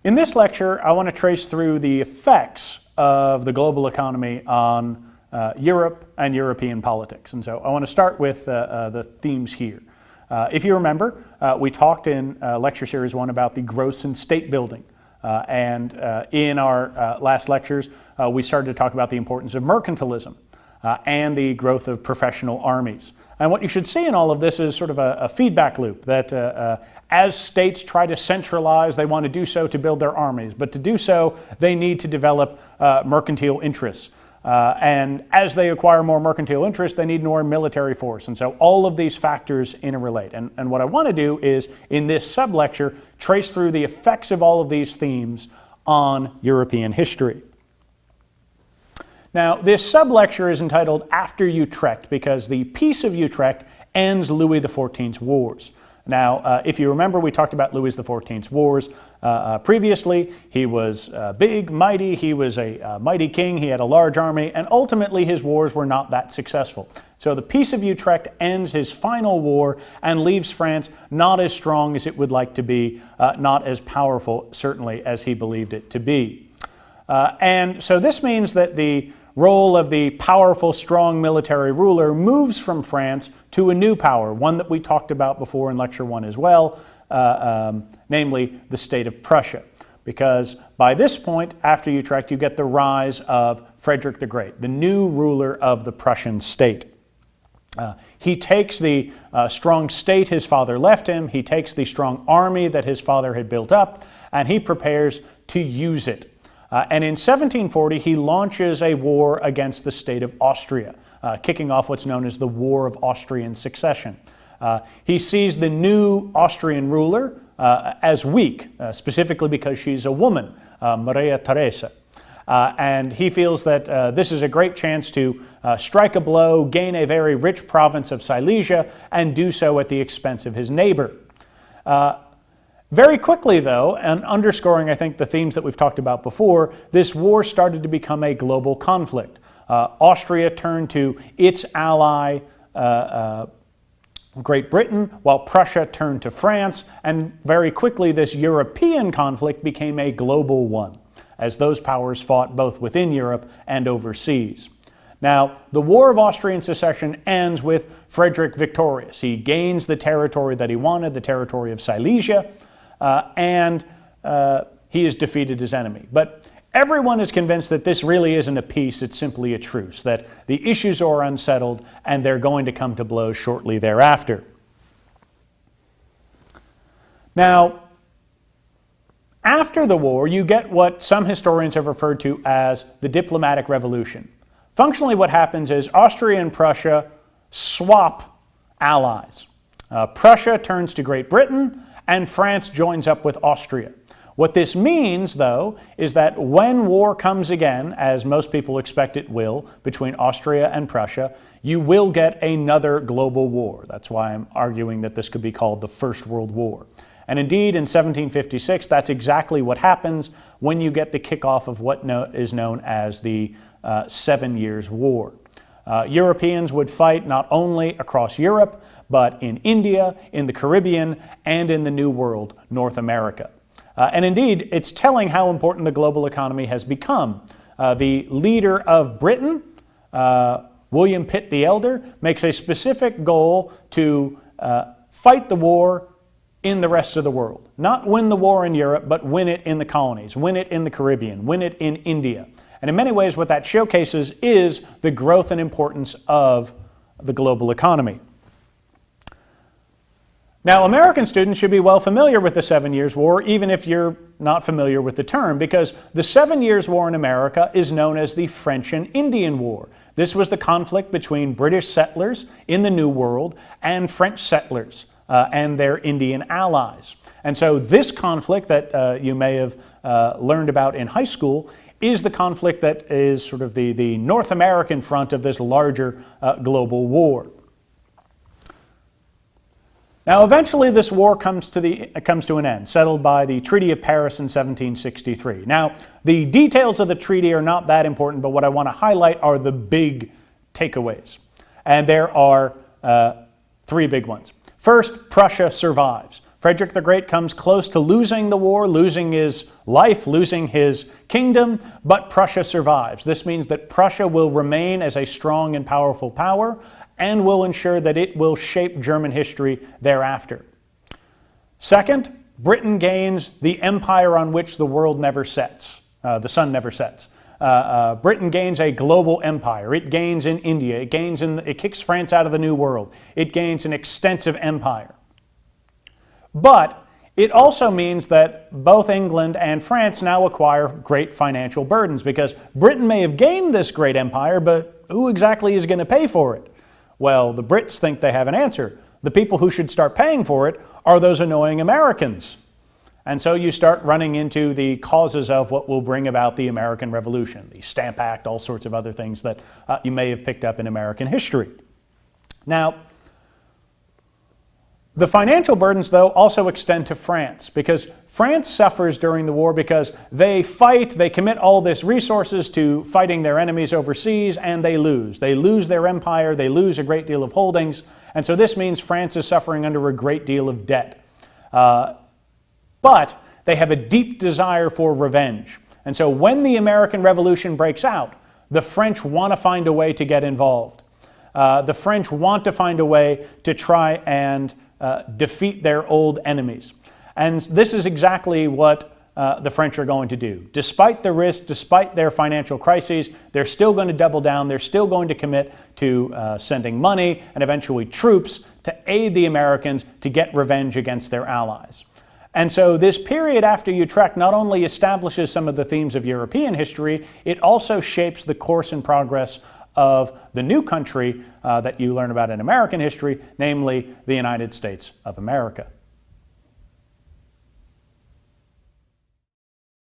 In this lecture, I want to trace through the effects of the global economy on Europe and European politics. And so I want to start with the themes here. If you remember, we talked in lecture series 1 about the growth in state building. In our last lectures, we started to talk about the importance of mercantilism and the growth of professional armies. And what you should see in all of this is sort of a feedback loop that as states try to centralize, they want to do so to build their armies. But to do so, they need to develop mercantile interests. And as they acquire more mercantile interests, they need more military force. And so all of these factors interrelate. And what I want to do is, in this sub-lecture, trace through the effects of all of these themes on European history. Now, this sub-lecture is entitled After Utrecht because the Peace of Utrecht ends Louis XIV's wars. Now, if you remember, we talked about Louis XIV's wars previously. He was big, mighty, he was a mighty king, he had a large army, and ultimately his wars were not that successful. So the Peace of Utrecht ends his final war and leaves France not as strong as it would like to be, not as powerful, certainly, as he believed it to be. And so this means that the role of the powerful, strong military ruler moves from France to a new power, one that we talked about before in Lecture 1 as well, namely the state of Prussia. Because by this point, after Utrecht, you get the rise of Frederick the Great, the new ruler of the Prussian state. He takes the strong state his father left him, he takes the strong army that his father had built up, and he prepares to use it. And in 1740, he launches a war against the state of Austria, kicking off what's known as the War of Austrian Succession. He sees the new Austrian ruler as weak, specifically because she's a woman, Maria Theresa. And he feels that this is a great chance to strike a blow, gain a very rich province of Silesia, and do so at the expense of his neighbor. Very quickly, though, and underscoring, I think, the themes that we've talked about before, this war started to become a global conflict. Austria turned to its ally, Great Britain, while Prussia turned to France, and very quickly this European conflict became a global one, as those powers fought both within Europe and overseas. Now, the War of Austrian Succession ends with Frederick victorious. He gains the territory that he wanted, the territory of Silesia, and he has defeated his enemy. But everyone is convinced that this really isn't a peace, it's simply a truce, that the issues are unsettled and they're going to come to blows shortly thereafter. Now, after the war, you get what some historians have referred to as the diplomatic revolution. Functionally, what happens is Austria and Prussia swap allies. Prussia turns to Great Britain, and France joins up with Austria. What this means, though, is that when war comes again, as most people expect it will, between Austria and Prussia, you will get another global war. That's why I'm arguing that this could be called the First World War. And indeed, in 1756, that's exactly what happens when you get the kickoff of what is known as the 7 Years' War. Europeans would fight not only across Europe, but in India, in the Caribbean, and in the New World, North America. And indeed, it's telling how important the global economy has become. The leader of Britain, William Pitt the Elder, makes a specific goal to fight the war in the rest of the world. Not win the war in Europe, but win it in the colonies, win it in the Caribbean, win it in India. And in many ways, what that showcases is the growth and importance of the global economy. Now, American students should be well familiar with the 7 Years' War, even if you're not familiar with the term, because the 7 Years' War in America is known as the French and Indian War. This was the conflict between British settlers in the New World and French settlers and their Indian allies. And so this conflict that you may have learned about in high school is the conflict that is sort of the North American front of this larger global war. Now, eventually this war comes to an end, settled by the Treaty of Paris in 1763. Now, the details of the treaty are not that important, but what I want to highlight are the big takeaways. And there are 3 big ones. First, Prussia survives. Frederick the Great comes close to losing the war, losing his life, losing his kingdom, but Prussia survives. This means that Prussia will remain as a strong and powerful power and will ensure that it will shape German history thereafter. Second, Britain gains the empire on which the world never sets, the sun never sets. Britain gains a global empire. It gains in India. It kicks France out of the New World. It gains an extensive empire. But it also means that both England and France now acquire great financial burdens, because Britain may have gained this great empire, but who exactly is going to pay for it? Well, the Brits think they have an answer. The people who should start paying for it are those annoying Americans. And so you start running into the causes of what will bring about the American Revolution, the Stamp Act, all sorts of other things that you may have picked up in American history. Now, the financial burdens, though, also extend to France, because France suffers during the war because they fight, they commit all this resources to fighting their enemies overseas, and they lose. They lose their empire, they lose a great deal of holdings, and so this means France is suffering under a great deal of debt. But they have a deep desire for revenge. And so when the American Revolution breaks out, the French want to find a way to get involved. The French want to find a way to try and defeat their old enemies. And this is exactly what the French are going to do. Despite the risk, despite their financial crises, they're still going to double down. They're still going to commit to sending money and eventually troops to aid the Americans to get revenge against their allies. And so this period after Utrecht not only establishes some of the themes of European history, it also shapes the course and progress of the new country that you learn about in American history, namely the United States of America.